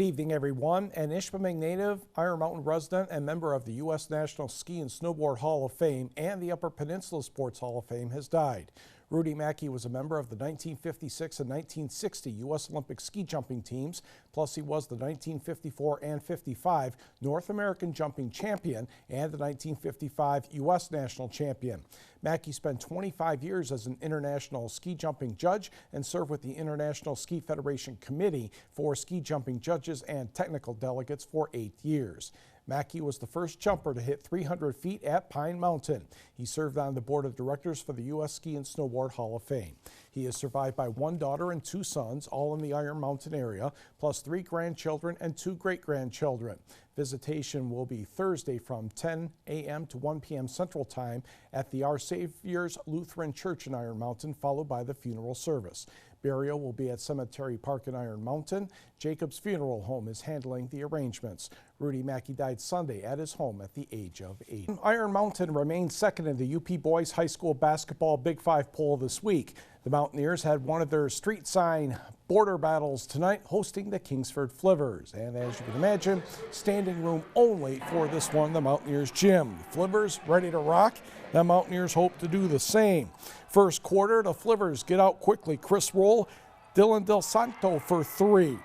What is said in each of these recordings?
Good evening, everyone. An Ishpeming native, Iron Mountain resident, and member of the U.S. National Ski and Snowboard Hall of Fame and the Upper Peninsula Sports Hall of Fame has died. Rudy Mackey was a member of the 1956 and 1960 U.S. Olympic ski jumping teams, plus he was the 1954 and 55 North American jumping champion and the 1955 U.S. national champion. Mackey spent 25 years as an international ski jumping judge and served with the International Ski Federation Committee for ski jumping judges and technical delegates for 8 years. Mackey was the first jumper to hit 300 feet at Pine Mountain. He served on the board of directors for the U.S. Ski and Snowboard Hall of Fame. He is survived by one daughter and two sons, all in the Iron Mountain area, plus 3 grandchildren and 2 great-grandchildren. Visitation will be Thursday from 10 a.m. to 1 p.m. Central Time at the Our Savior's Lutheran Church in Iron Mountain, followed by the funeral service. Burial will be at Cemetery Park in Iron Mountain. Jacob's Funeral Home is handling the arrangements. Rudy Mackey died Sunday at his home at the age of 80. Iron Mountain remained second in the UP Boys High School Basketball Big Five poll this week. The Mountaineers had one of their street sign border battles tonight, hosting the Kingsford Flivvers. And as you can imagine, standing room only for this one, the Mountaineers gym. The Flivvers ready to rock. The Mountaineers hope to do the same. First quarter, the Flivvers get out quickly. Chris Roll, Dylan Del Santo for 3.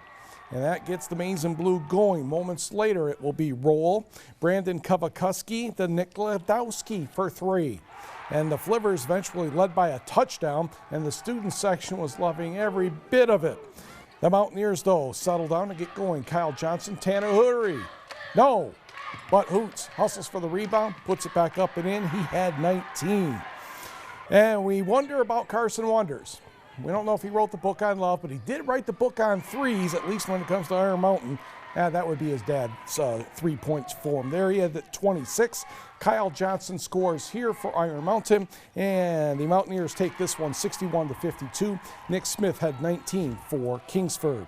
And that gets the Maize and Blue going. Moments later, it will be Roll, Brandon Kavakuski, the Nikladowski for 3. And the Flivvers eventually led by a touchdown, and the student section was loving every bit of it. The Mountaineers, though, settle down and get going. Kyle Johnson, Tanner Hoory. No, but Hoots hustles for the rebound, puts it back up and in. He had 19. And we wonder about Carson Wonders. We don't know if he wrote the book on love, but he did write the book on threes, at least when it comes to Iron Mountain. That would be his dad's 3 points for him. There he had 26. Kyle Johnson scores here for Iron Mountain, and the Mountaineers take this one 61-52. Nick Smith had 19 for Kingsford.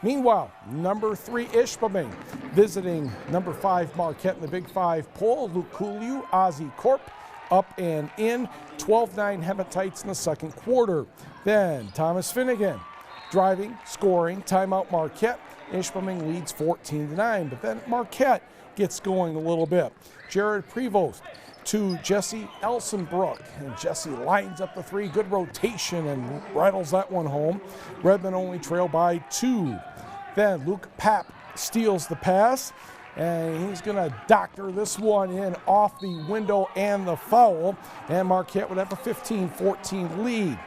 Meanwhile, number 3 Ishpeming visiting number 5 Marquette in the Big Five poll. Luke Cooley, Ozzie Corp up and in. 12-9 Hematites in the second quarter. Then Thomas Finnegan driving, scoring, timeout Marquette. Ishpeming leads 14-9, but then Marquette gets going a little bit. Jared Prevost to Jesse Elsenbrook, and Jesse lines up the 3. Good rotation and rattles that one home. Redmond only trail by 2. Then Luke Papp steals the pass, and he's going to doctor this one in off the window and the foul, and Marquette would have a 15-14 lead.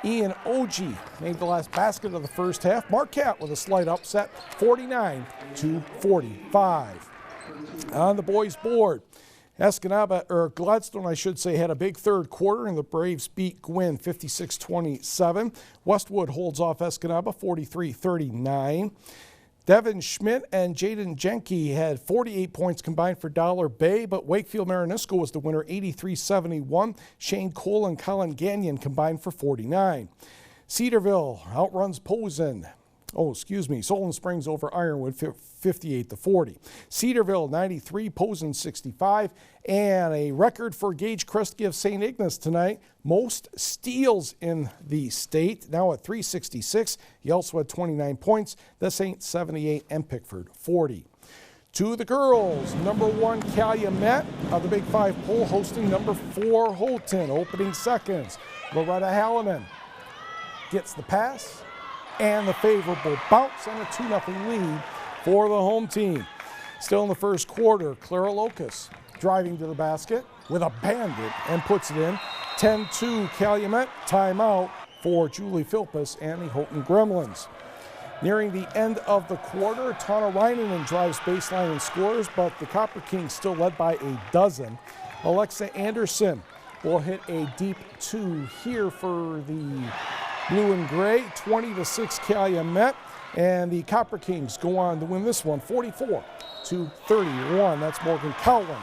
Ian Oji made the last basket of the first half. Marquette with a slight upset, 49-45. On the boys' board, Gladstone, I should say, had a big third quarter, and the Braves beat Gwynn 56-27. Westwood holds off Escanaba 43-39. Devin Schmidt and Jaden Jenke had 48 points combined for Dollar Bay, but Wakefield Marinisco was the winner, 83-71. Shane Cole and Colin Gagnon combined for 49. Cedarville outruns Posen. Solon Springs over Ironwood 58-40. Cedarville 93, Posen 65, and a record for Gage Kresge of St. Ignace tonight. Most steals in the state, now at 366. He also had 29 points. The Saints 78 and Pickford 40. To the girls, number 1 Calumet of the Big Five poll hosting number 4 Houghton. Opening seconds, Loretta Hallinan gets the pass and the favorable bounce and a 2-0 lead for the home team. Still in the first quarter, Clara Locus driving to the basket with a bandit and puts it in. 10-2 Calumet, timeout for Julie Philpus and the Houghton Gremlins. Nearing the end of the quarter, Tana Reinanen drives baseline and scores, but the Copper Kings still led by a dozen. Alexa Anderson will hit a deep 2 here for the Blue and Gray, 20-6 Calumet, and the Copper Kings go on to win this one 44-31. That's Morgan Collin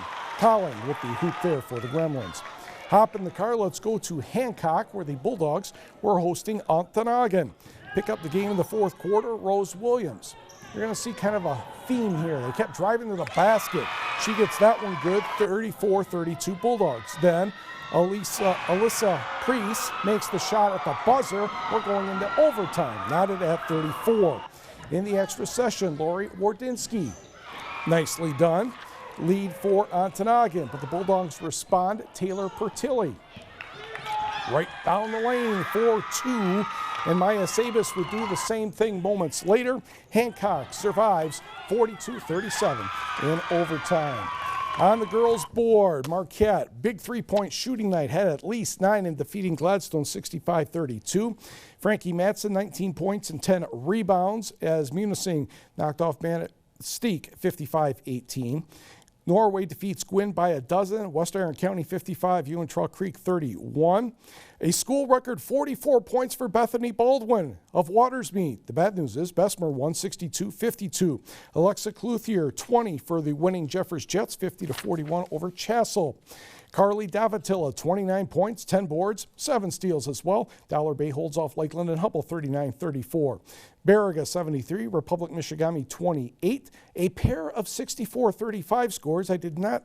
with the hoop there for the Gremlins. Hop in the car, let's go to Hancock, where the Bulldogs were hosting Ontonagon. Pick up the game in the fourth quarter, Rose Williams. You're going to see kind of a theme here. They kept driving to the basket. She gets that one good, 34-32 Bulldogs. Then Alyssa Priest makes the shot at the buzzer. We're going into overtime, knotted at 34. In the extra session, Lori Wardinski. Nicely done. Lead for Ontonagon, but the Bulldogs respond. Taylor Pertilli. Right down the lane for 2. And Maya Sabis would do the same thing moments later. Hancock survives 42-37 in overtime. On the girls' board, Marquette, big three-point shooting night, had at least 9 in defeating Gladstone 65-32. Frankie Matson, 19 points and 10 rebounds as Munising knocked off Steek 55-18. Norway defeats Gwynn by a dozen. West Iron County 55, Uintah Creek 31. A school record 44 points for Bethany Baldwin of Watersmeet. The bad news is Bessemer won 62-52. Alexa Clouthier 20 for the winning Jeffers Jets, 50-41 over Chassell. Carly Davatilla, 29 points, 10 boards, 7 steals as well. Dollar Bay holds off Lakeland and Hubble 39-34. Baraga 73, Republic Michigami 28. A pair of 64-35 scores. I did not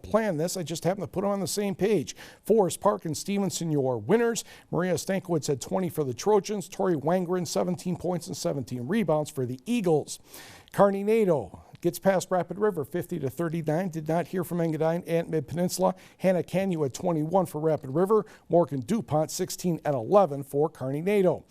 plan this. I just happened to put them on the same page. Forest Park and Stevenson, your winners. Maria Stankiewicz had 20 for the Trojans. Tori Wangren, 17 points and 17 rebounds for the Eagles. Kearney Nadeau gets past Rapid River 50-39. Did not hear from Engadine and Mid-Peninsula. Hannah Canyu had 21 for Rapid River. Morgan DuPont 16 and 11 for Kearney Nadeau.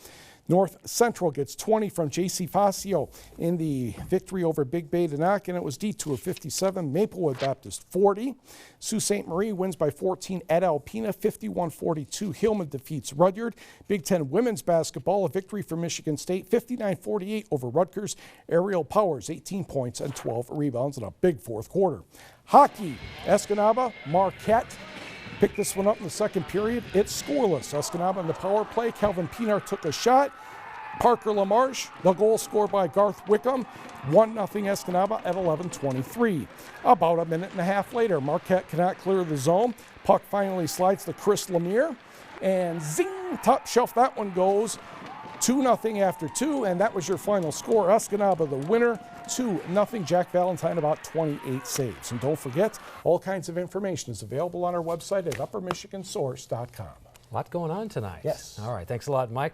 North Central gets 20 from J.C. Fascio in the victory over Big Bay Denac, and it was Detour 57, Maplewood Baptist 40. Sault Ste. Marie wins by 14 at Alpena, 51-42. Hillman defeats Rudyard. Big Ten women's basketball, a victory for Michigan State, 59-48 over Rutgers. Ariel Powers, 18 points and 12 rebounds in a big fourth quarter. Hockey, Escanaba, Marquette. Picked this one up in the second period. It's scoreless. Escanaba in the power play. Calvin Pinar took a shot. Parker LaMarche, the goal scored by Garth Wickham. 1-0 Escanaba at 11:23. About a minute and a half later, Marquette cannot clear the zone. Puck finally slides to Chris Lemire. And zing, top shelf, that one goes. 2-0 after 2, and that was your final score. Escanaba the winner, 2-0. Jack Valentine about 28 saves. And don't forget, all kinds of information is available on our website at uppermichigansource.com. A lot going on tonight. Yes. All right, thanks a lot, Mike.